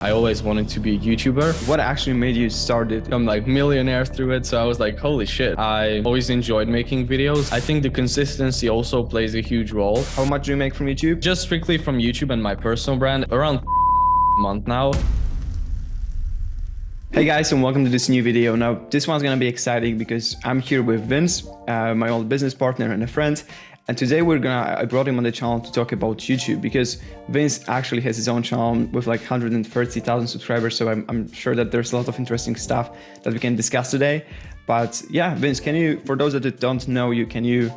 I always wanted to be a YouTuber. What actually made you start it? I'm like millionaire through it. So I was like, holy shit. I always enjoyed making videos. I think the consistency also plays a huge role. How much do you make from YouTube? Just strictly from YouTube and my personal brand, around a month now. Hey guys, and welcome to this new video. Now, this one's gonna be exciting because I'm here with Vince, my old business partner and a friend. And today I brought him on the channel to talk about YouTube because Vince actually has his own channel with like 130,000 subscribers. So I'm sure that there's a lot of interesting stuff that we can discuss today. But yeah, Vince, for those that don't know you, can you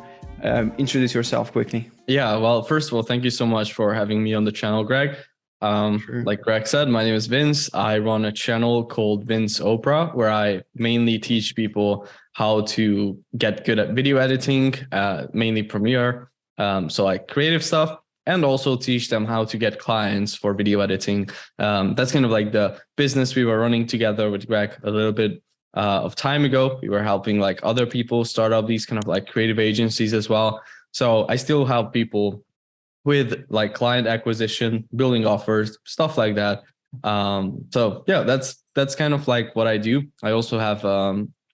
introduce yourself quickly? Yeah, well, first of all, thank you so much for having me on the channel, Greg. Sure. Like Greg said, my name is Vince. I run a channel called Vince Opra, where I mainly teach people how to get good at video editing, mainly Premiere. So like creative stuff, and also teach them how to get clients for video editing. That's kind of like the business we were running together with Greg a little bit of time ago. We were helping like other people start up these kind of like creative agencies as well. So I still help people with like client acquisition, building offers, stuff like that. So yeah, that's kind of like what I do. I also have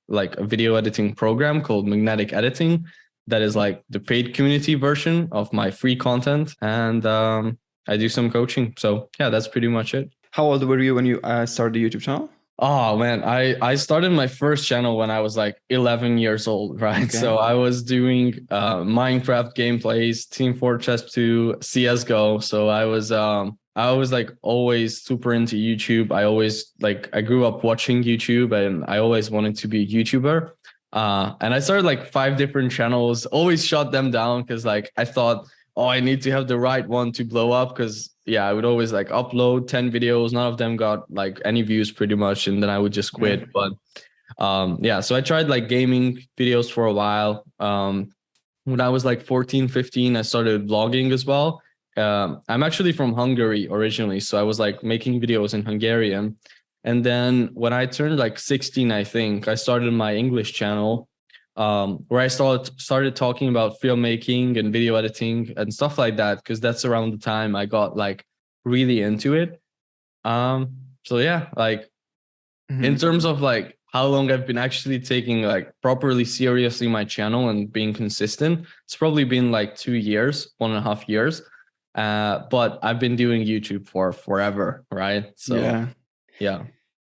like a video editing program called Magnetic Editing. That is like the paid community version of my free content. And I do some coaching. So yeah, that's pretty much it. How old were you when you started the YouTube channel? Oh man, I started my first channel when I was like 11 years old, right? Okay. So I was doing Minecraft gameplays, Team Fortress 2, CS:GO. So I was like always super into YouTube. I grew up watching YouTube and I always wanted to be a YouTuber. And I started like 5 different channels, always shut them down because like I thought, oh, I need to have the right one to blow up because yeah, I would always like upload 10 videos. None of them got like any views pretty much. And then I would just quit. But yeah, so I tried like gaming videos for a while. When I was like 14, 15, I started vlogging as well. I'm actually from Hungary originally. So I was like making videos in Hungarian. And then when I turned like 16, I think I started my English channel where I started talking about filmmaking and video editing and stuff like that, because that's around the time I got like really into it. So yeah, like in terms of like how long I've been actually taking like properly seriously my channel and being consistent, it's probably been like 2 years, 1.5 years. But I've been doing YouTube for forever, right? So yeah.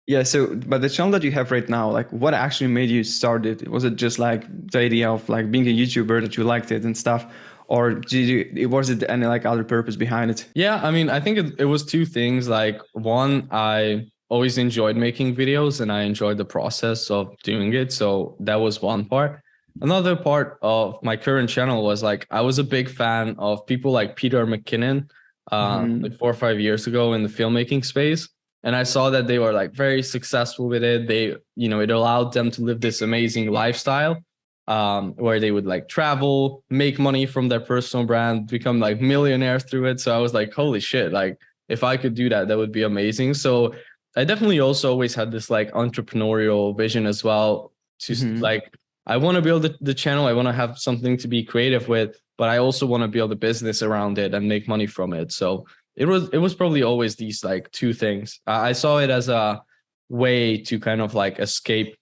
Yeah, so but the channel that you have right now, like what actually made you start it? Was it just like the idea of like being a YouTuber that you liked it and stuff? Or was it any like other purpose behind it? Yeah, I mean, I think it was 2 things. Like one, I always enjoyed making videos and I enjoyed the process of doing it. So that was one part. Another part of my current channel was like, I was a big fan of people like Peter McKinnon, like 4 or 5 years ago in the filmmaking space. And I saw that they were like very successful with it. It allowed them to live this amazing lifestyle where they would like travel, make money from their personal brand, become like millionaires through it. So I was like, holy shit, like if I could do that, that would be amazing. So I definitely also always had this like entrepreneurial vision as well. Just like, I want to build the channel. I want to have something to be creative with, but I also want to build a business around it and make money from it. So it was probably always these like 2 things. I saw it as a way to kind of like escape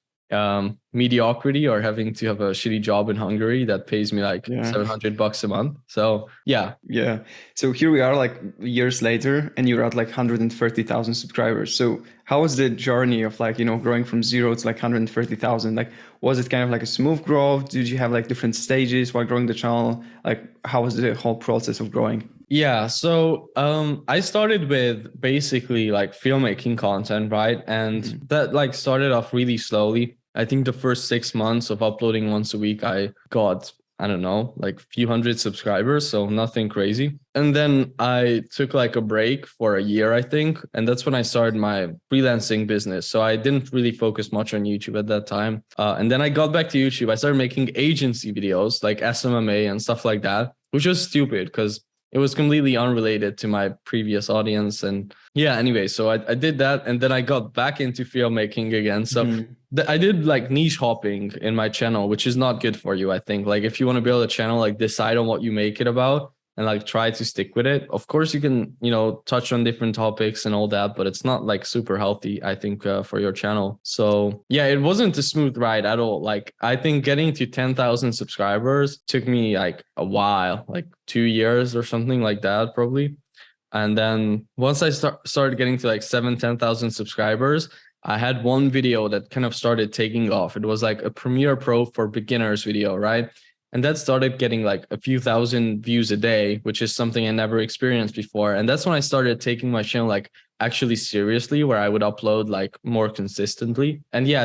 mediocrity or having to have a shitty job in Hungary that pays me like $700 a month. So yeah. So here we are like years later and you're at like 130,000 subscribers. So how was the journey of like, growing from 0 to like 130,000? Like, was it kind of like a smooth growth? Did you have like different stages while growing the channel? Like, how was the whole process of growing? Yeah, so I started with basically like filmmaking content, right? And that like started off really slowly. I think the first 6 months of uploading once a week, I got, I don't know, like a few hundred subscribers. So nothing crazy. And then I took like a break for a year, I think. And that's when I started my freelancing business. So I didn't really focus much on YouTube at that time. And then I got back to YouTube. I started making agency videos like SMMA and stuff like that, which was stupid because it was completely unrelated to my previous audience. And yeah, anyway, so I did that. And then I got back into filmmaking again. So I did like niche hopping in my channel, which is not good for you, I think. Like if you want to build a channel, like decide on what you make it about and like try to stick with it. Of course, you can, touch on different topics and all that, but it's not like super healthy, I think, for your channel. So yeah, it wasn't a smooth ride at all. Like I think getting to 10,000 subscribers took me like a while, like 2 years or something like that, probably. And then once I started getting to like 10,000 subscribers, I had one video that kind of started taking off. It was like a Premiere Pro for beginners video, right? And that started getting like a few thousand views a day, which is something I never experienced before. And that's when I started taking my channel like actually seriously, where I would upload like more consistently. And yeah,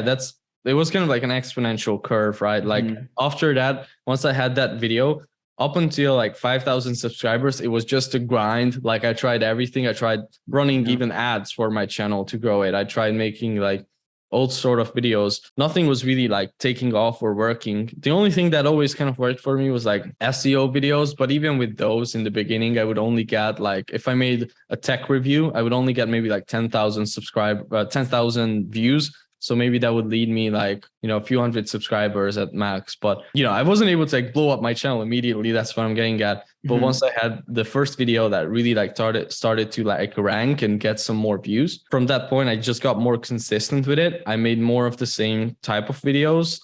it was kind of like an exponential curve, right? Like after that, once I had that video, up until like 5,000 subscribers, it was just a grind. Like I tried everything. I tried running even ads for my channel to grow it. I tried making like all sort of videos. Nothing was really like taking off or working. The only thing that always kind of worked for me was like SEO videos. But even with those in the beginning, I would only get like, if I made a tech review, I would only get maybe like 10,000 views. So maybe that would lead me like, a few hundred subscribers at max. But, I wasn't able to like blow up my channel immediately. That's what I'm getting at. But once I had the first video that really like started to like rank and get some more views, from that point, I just got more consistent with it. I made more of the same type of videos.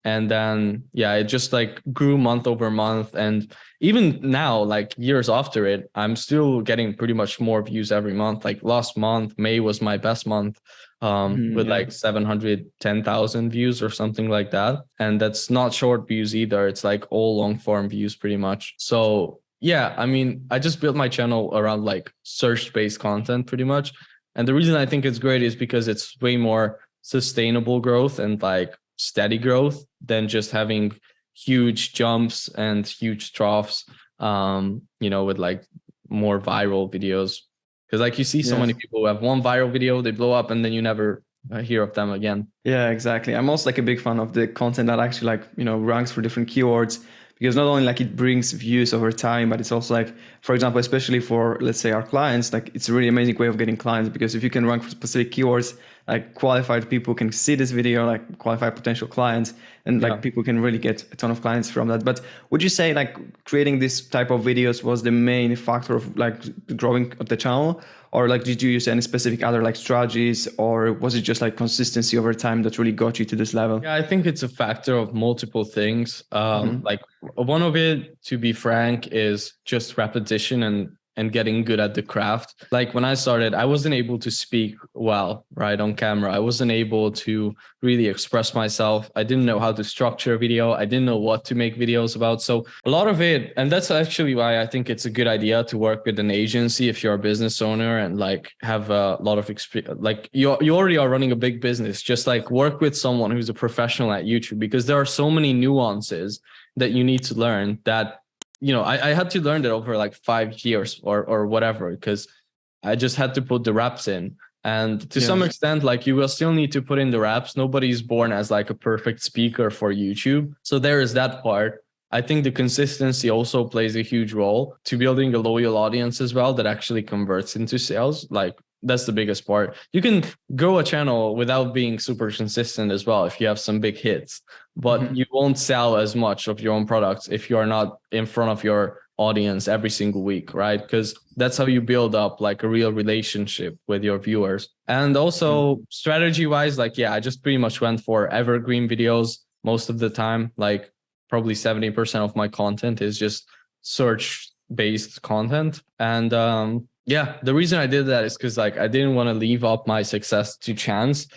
And then, yeah, it just like grew month over month. And even now, like years after it, I'm still getting pretty much more views every month. Like last month, May was my best month. With like 710,000 views or something like that. And that's not short views either. It's like all long form views pretty much. So yeah, I mean, I just built my channel around like search-based content pretty much. And the reason I think it's great is because it's way more sustainable growth and like steady growth than just having huge jumps and huge troughs, with like more viral videos. Because like you see so many people who have one viral video, they blow up, and then you never hear of them again. Yeah, exactly. I'm also like a big fan of the content that actually like, ranks for different keywords, because not only like it brings views over time, but it's also like, for example, especially for, let's say, our clients, like it's a really amazing way of getting clients, because if you can rank for specific keywords, like qualified people can see this video, like qualified potential clients, and like people can really get a ton of clients from that. But would you say like creating this type of videos was the main factor of like growing of the channel? Or like, did you use any specific other like strategies, or was it just like consistency over time that really got you to this level? Yeah, I think it's a factor of multiple things. Like one of it, to be frank, is just repetition and getting good at the craft. Like when I started, I wasn't able to speak well, right, on camera. I wasn't able to really express myself. I didn't know how to structure a video. I didn't know what to make videos about. So a lot of it, and that's actually why I think it's a good idea to work with an agency if you're a business owner and like have a lot of experience. Like you already are running a big business, just like work with someone who's a professional at YouTube, because there are so many nuances that you need to learn that I had to learn that over like 5 years or whatever, because I just had to put the reps in. And to some extent, like you will still need to put in the reps. Nobody's born as like a perfect speaker for YouTube. So there is that part. I think the consistency also plays a huge role to building a loyal audience as well that actually converts into sales. Like that's the biggest part. You can grow a channel without being super consistent as well if you have some big hits, but you won't sell as much of your own products if you are not in front of your audience every single week, right? Because that's how you build up like a real relationship with your viewers. And also strategy wise, like, yeah, I just pretty much went for evergreen videos most of the time. Like probably 70% of my content is just search based content. And yeah, the reason I did that is because like I didn't want to leave up my success to chance.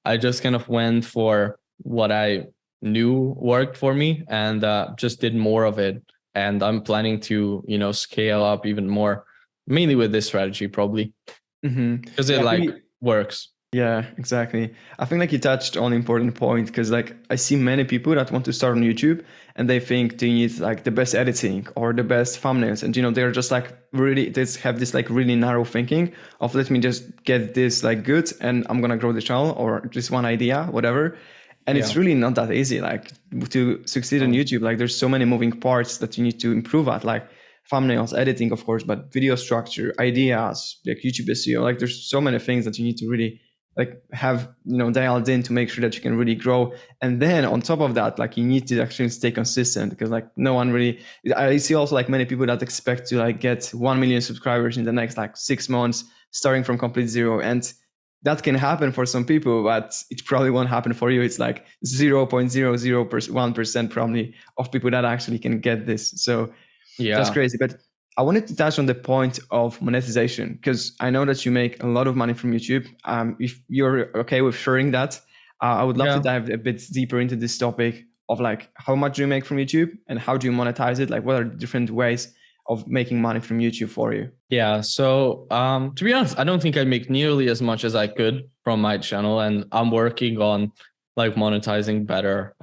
I just kind of went for what I knew worked for me and just did more of it. And I'm planning to, scale up even more, mainly with this strategy, probably because it works. Yeah, exactly. I think like you touched on an important point, because like I see many people that want to start on YouTube and they think they need like the best editing or the best thumbnails. And, they're just like really, they have this like really narrow thinking of let me just get this like good and I'm going to grow the channel, or just one idea, whatever. And it's really not that easy, like to succeed on YouTube. Like there's so many moving parts that you need to improve at, like thumbnails, editing, of course, but video structure, ideas, like YouTube SEO, like there's so many things that you need to really like have, dialed in to make sure that you can really grow. And then on top of that, like you need to actually stay consistent, because like no one really, I see also like many people that expect to like get 1 million subscribers in the next like 6 months, starting from complete zero. And that can happen for some people, but it probably won't happen for you. It's like 0.001% probably of people that actually can get this. So that's Yeah. crazy. But I wanted to touch on the point of monetization, because I know that you make a lot of money from YouTube. If you're okay with sharing that, I would love to Yeah. dive a bit deeper into this topic of like how much do you make from YouTube and how do you monetize it? Like what are the different ways of making money from YouTube for you? Yeah. So to be honest, I don't think I make nearly as much as I could from my channel, and I'm working on like monetizing better,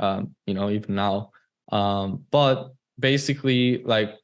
even now. But basically, like,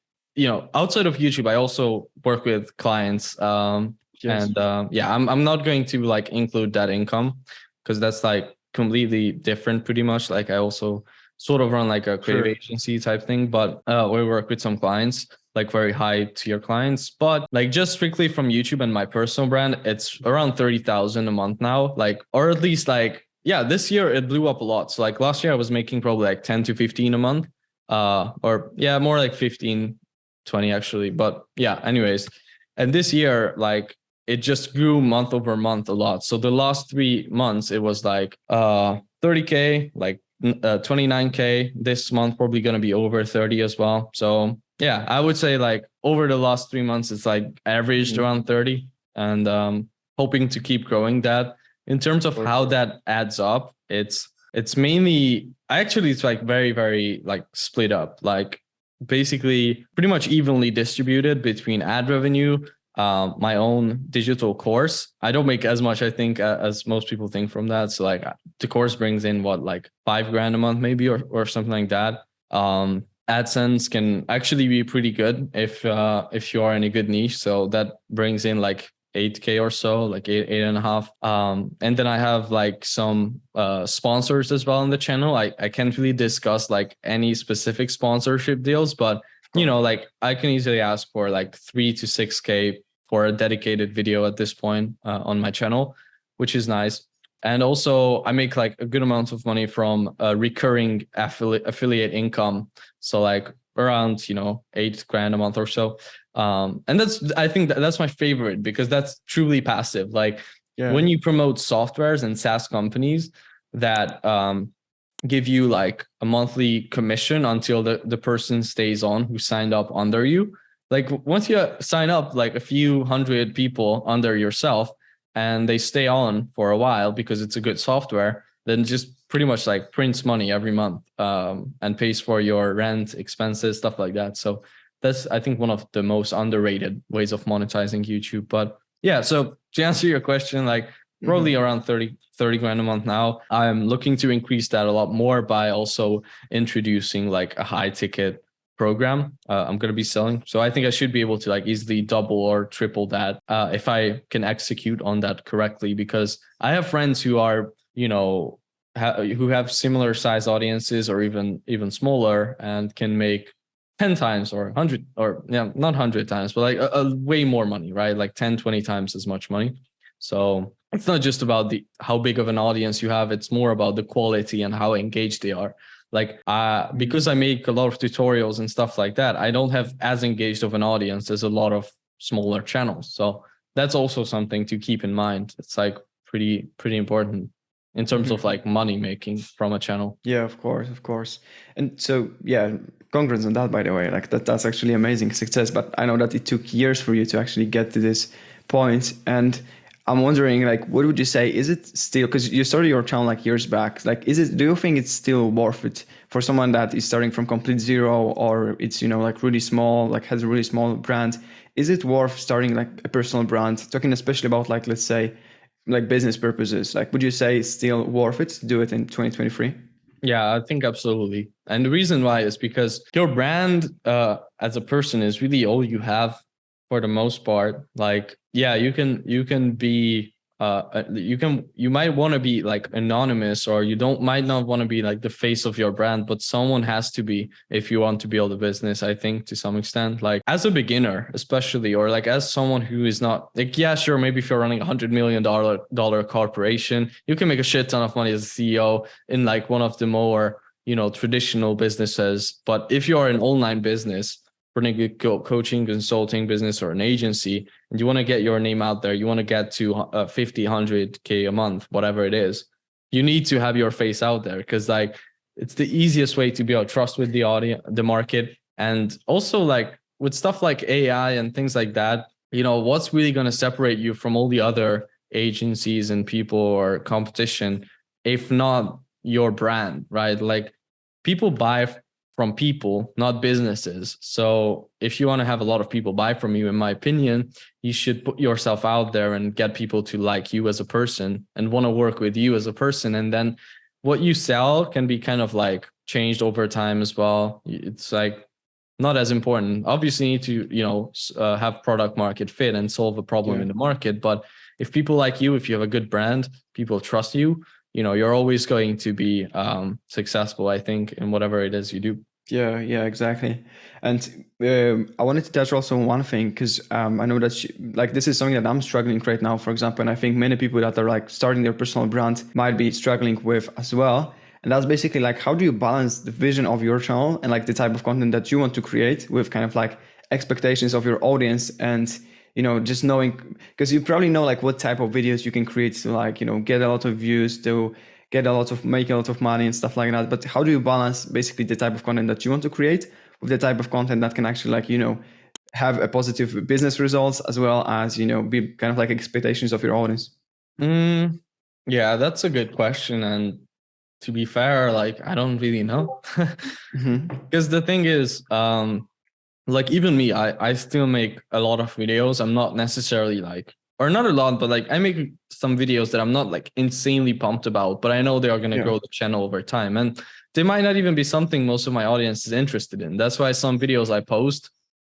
outside of YouTube, I also work with clients. Yes. And yeah, I'm not going to like include that income because that's like completely different pretty much. Like I also sort of run like a creative Sure. agency type thing, but we work with some clients, like very high tier clients. But like just strictly from YouTube and my personal brand, it's around 30,000 a month now. Like, or at least like, yeah, this year it blew up a lot. So like last year I was making probably like 10 to 15 a month. Or yeah, more like 15, 20 actually. But yeah, anyways. And this year, like it just grew month over month a lot. So the last 3 months, it was like 30K, like 29K. This month probably going to be over 30 as well. So yeah, I would say like over the last 3 months, it's like averaged around 30, and hoping to keep growing that. In terms of how that adds up, it's mainly actually it's like very, very like split up, like basically pretty much evenly distributed between ad revenue, my own digital course. I don't make as much, I think, as most people think from that. So like the course brings in what, like 5 grand a month, maybe, or something like that. AdSense can actually be pretty good if you are in a good niche. So that brings in like 8K or so, like eight and a half. And then I have like some sponsors as well on the channel. I can't really discuss like any specific sponsorship deals, but like I can easily ask for like 3 to 6K for a dedicated video at this point on my channel, which is nice. And also I make like a good amount of money from recurring affiliate income. So like around, 8 grand a month or so. And I think that's my favorite, because that's truly passive. Like when you promote softwares and SaaS companies that give you like a monthly commission until the person stays on who signed up under you. Like once you sign up like a few hundred people under yourself and they stay on for a while because it's a good software, then just pretty much like prints money every month, and pays for your rent, expenses, stuff like that. So that's, I think, one of the most underrated ways of monetizing YouTube. But yeah, so to answer your question, like probably around 30 grand a month now. I'm looking to increase that a lot more by also introducing like a high ticket program I'm going to be selling. So I think I should be able to like easily double or triple that if I can execute on that correctly, because I have friends who are, who have similar size audiences or even smaller and can make 10 times or 100, or yeah, not 100 times, but like a way more money, right? Like 10, 20 times as much money. So it's not just about how big of an audience you have. It's more about the quality and how engaged they are. Like, because I make a lot of tutorials and stuff like that, I don't have as engaged of an audience as a lot of smaller channels. So that's also something to keep in mind. It's like pretty important in terms of like money making from a channel. Yeah, of course. And so, yeah, congrats on that, by the way. Like that's actually amazing success. But I know that it took years for you to actually get to this point. And I'm wondering, like, what would you say? Is it still, because you started your channel like years back, like, do you think it's still worth it for someone that is starting from complete zero, or it's, like really small, like has a really small brand? Is it worth starting like a personal brand, talking especially about like, let's say, like business purposes? Like, would you say it's still worth it to do it in 2023? Yeah, I think absolutely. And the reason why is because your brand as a person is really all you have for the most part. Like, yeah, you can be you might want to be like anonymous, or might not want to be like the face of your brand, but someone has to be if you want to build a business, I think, to some extent. Like as a beginner, especially, or like as someone who is not like, yeah, sure, maybe if you're running $100 million corporation, you can make a shit ton of money as a CEO in like one of the more, traditional businesses. But if you're an online business, running a coaching, consulting business, or an agency, and you want to get your name out there, you want to get to 50, 100K a month, whatever it is, you need to have your face out there, because like it's the easiest way to build trust with the audience, the market. And also like with stuff like AI and things like that, what's really going to separate you from all the other agencies and people or competition, if not your brand, right? Like people buy from people, not businesses. So if you want to have a lot of people buy from you, in my opinion, you should put yourself out there and get people to like you as a person and want to work with you as a person. And then what you sell can be kind of like changed over time as well. It's like not as important. Obviously, you need to, have product market fit and solve a problem in the market. But if people like you, if you have a good brand, people trust you, you're always going to be successful, I think, in whatever it is you do. Yeah, exactly. And I wanted to touch also on one thing, because I know that like this is something that I'm struggling right now, for example, and I think many people that are like starting their personal brand might be struggling with as well. And that's basically like, how do you balance the vision of your channel and like the type of content that you want to create with kind of like expectations of your audience, and just knowing, because you probably know like what type of videos you can create to like get a lot of views, to make a lot of money and stuff like that. But how do you balance basically the type of content that you want to create with the type of content that can actually like have a positive business results, as well as be kind of like expectations of your audience? Yeah, that's a good question. And to be fair, like I don't really know. Because the thing is, like even me, I still make a lot of videos. I'm not necessarily like, or not a lot, but like I make some videos that I'm not like insanely pumped about, but I know they are going to grow the channel over time. And they might not even be something most of my audience is interested in. That's why some videos I post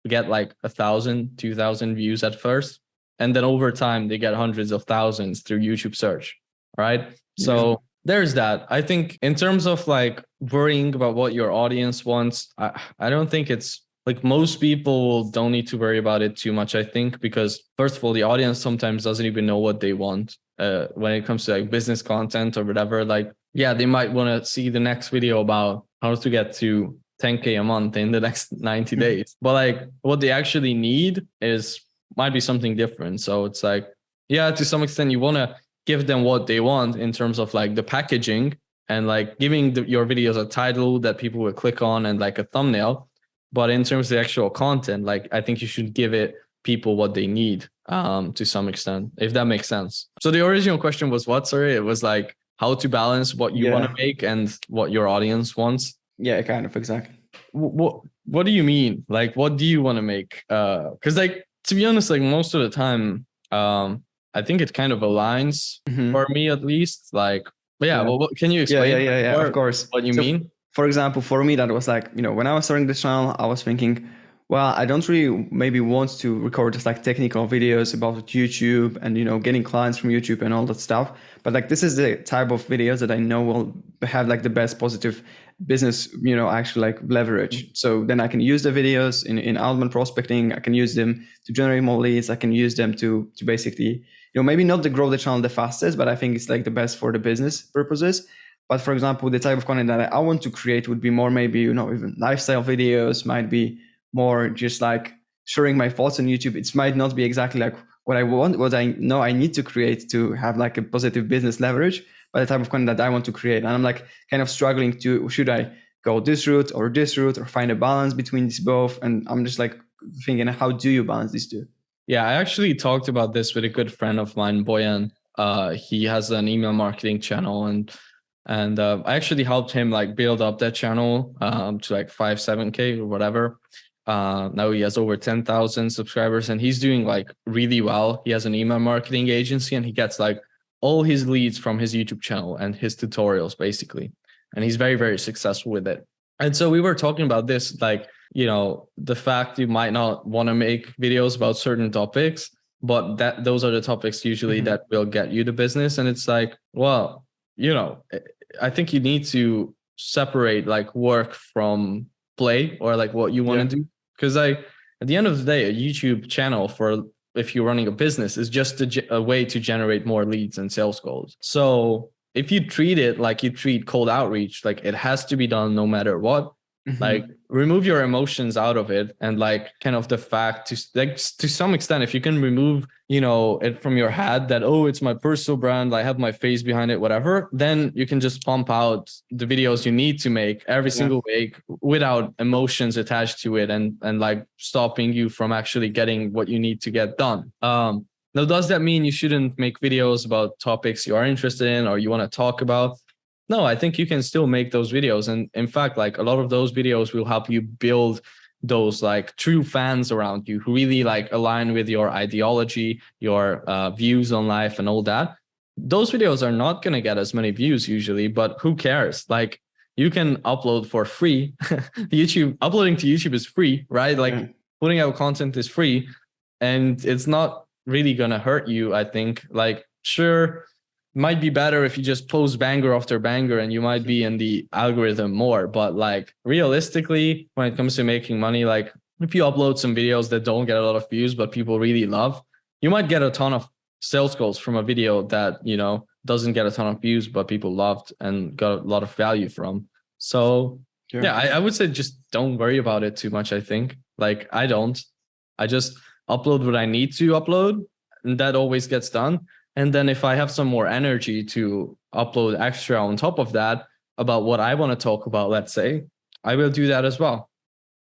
get like 1,000, 2,000 views at first. And then over time, they get hundreds of thousands through YouTube search. Right. So there's that. I think in terms of like worrying about what your audience wants, I don't think it's like most people don't need to worry about it too much, I think, because first of all, the audience sometimes doesn't even know what they want when it comes to like business content or whatever. Like, yeah, they might want to see the next video about how to get to 10K a month in the next 90 days. But like what they actually need might be something different. So it's like, yeah, to some extent, you want to give them what they want in terms of like the packaging and like giving your videos a title that people will click on and like a thumbnail. But in terms of the actual content, like I think you should give people what they need to some extent, if that makes sense. So the original question was what? Sorry, it was like how to balance what you want to make and what your audience wants. Yeah, kind of, exactly. What do you mean? Like, what do you want to make? Because like, to be honest, like most of the time, I think it kind of aligns for me at least. Like, but yeah, well, can you explain? Yeah, of course. What you mean? For example, for me, that was like, when I was starting the channel, I was thinking, well, I don't really maybe want to record just like technical videos about YouTube and, getting clients from YouTube and all that stuff. But like, this is the type of videos that I know will have like the best positive business, actually like leverage. So then I can use the videos in outbound prospecting. I can use them to generate more leads. I can use them to basically, maybe not to grow the channel the fastest, but I think it's like the best for the business purposes. But for example, the type of content that I want to create would be more maybe, even lifestyle videos, might be more just like sharing my thoughts on YouTube. It might not be exactly like what I want, what I know I need to create to have like a positive business leverage, but the type of content that I want to create. And I'm like kind of struggling to, should I go this route or find a balance between these both? And I'm just like thinking, how do you balance these two? Yeah, I actually talked about this with a good friend of mine, Boyan. He has an email marketing channel, and I actually helped him like build up that channel to like 5-7K or whatever. Now he has over 10,000 subscribers and he's doing like really well. He has an email marketing agency and he gets like all his leads from his YouTube channel and his tutorials basically. And he's very, very successful with it. And so we were talking about this, like, the fact you might not want to make videos about certain topics. but those are the topics usually that will get you the business. And it's like, well, I think you need to separate like work from play, or like what you want to do. Because at the end of the day, a YouTube channel, for if you're running a business, is just a way to generate more leads and sales goals. So if you treat it like you treat cold outreach, like it has to be done no matter what. Like remove your emotions out of it, and like kind of the fact to some extent, if you can remove, it from your head that, oh, it's my personal brand, I have my face behind it, whatever, then you can just pump out the videos you need to make every single week without emotions attached to it, and like stopping you from actually getting what you need to get done. Now, does that mean you shouldn't make videos about topics you are interested in or you want to talk about? No, I think you can still make those videos. And in fact, like a lot of those videos will help you build those like true fans around you who really like align with your ideology, your views on life and all that. Those videos are not going to get as many views usually, but who cares? Like you can upload for free. Uploading to YouTube is free, right? Like putting out content is free, and it's not really going to hurt you, I think. Like, sure, might be better if you just post banger after banger and you might be in the algorithm more. But like realistically, when it comes to making money, like if you upload some videos that don't get a lot of views, but people really love, you might get a ton of sales goals from a video that, doesn't get a ton of views, but people loved and got a lot of value from. So I would say just don't worry about it too much. I think like I just upload what I need to upload, and that always gets done. And then if I have some more energy to upload extra on top of that about what I want to talk about, let's say, I will do that as well.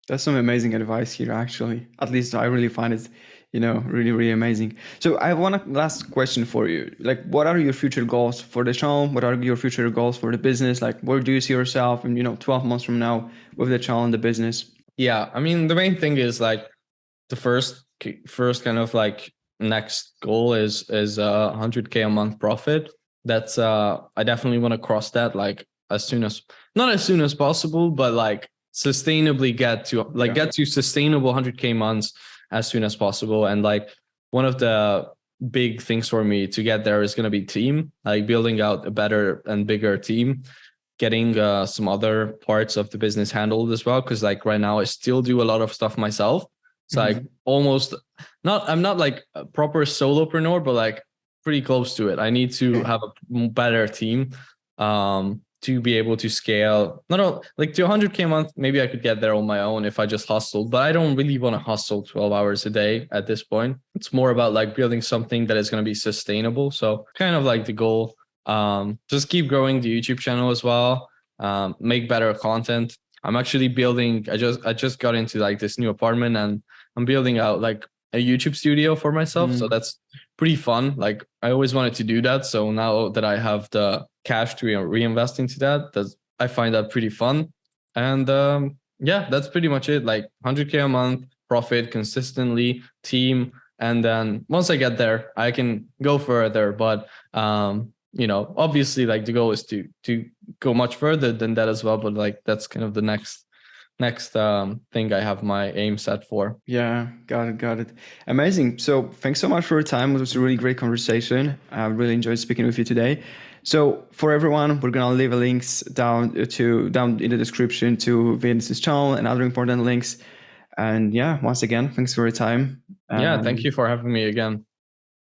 That's some amazing advice here, actually. At least I really find it, really, really amazing. So I have one last question for you. Like, what are your future goals for the channel? What are your future goals for the business? Like, where do you see yourself in, 12 months from now with the channel and the business? Yeah, I mean, the main thing is like the first kind of like next goal is 100K a month profit. That's I definitely want to cross that like not as soon as possible, but like sustainably get to sustainable 100K months as soon as possible. And like one of the big things for me to get there is going to be team, like building out a better and bigger team, getting some other parts of the business handled as well, because like right now I still do a lot of stuff myself. It's like I'm not like a proper solopreneur, but like pretty close to it. I need to have a better team to be able to scale. Like to 100K a month, maybe I could get there on my own if I just hustled, but I don't really want to hustle 12 hours a day at this point. It's more about like building something that is going to be sustainable. So kind of like the goal, just keep growing the YouTube channel as well, make better content. I'm actually building, I just got into like this new apartment, and I'm building out like a YouTube studio for myself. So that's pretty fun. Like I always wanted to do that. So now that I have the cash to reinvest into that, I find that pretty fun. And that's pretty much it. Like 100K a month, profit consistently, team. And then once I get there, I can go further. But obviously like the goal is to go much further than that as well. But like that's kind of the next thing I have my aim set for. Yeah, got it. Amazing. So thanks so much for your time. It was a really great conversation. I really enjoyed speaking with you today. So for everyone, we're gonna leave links down in the description to Vince's channel and other important links. And yeah, once again, thanks for your time. Yeah, thank you for having me again.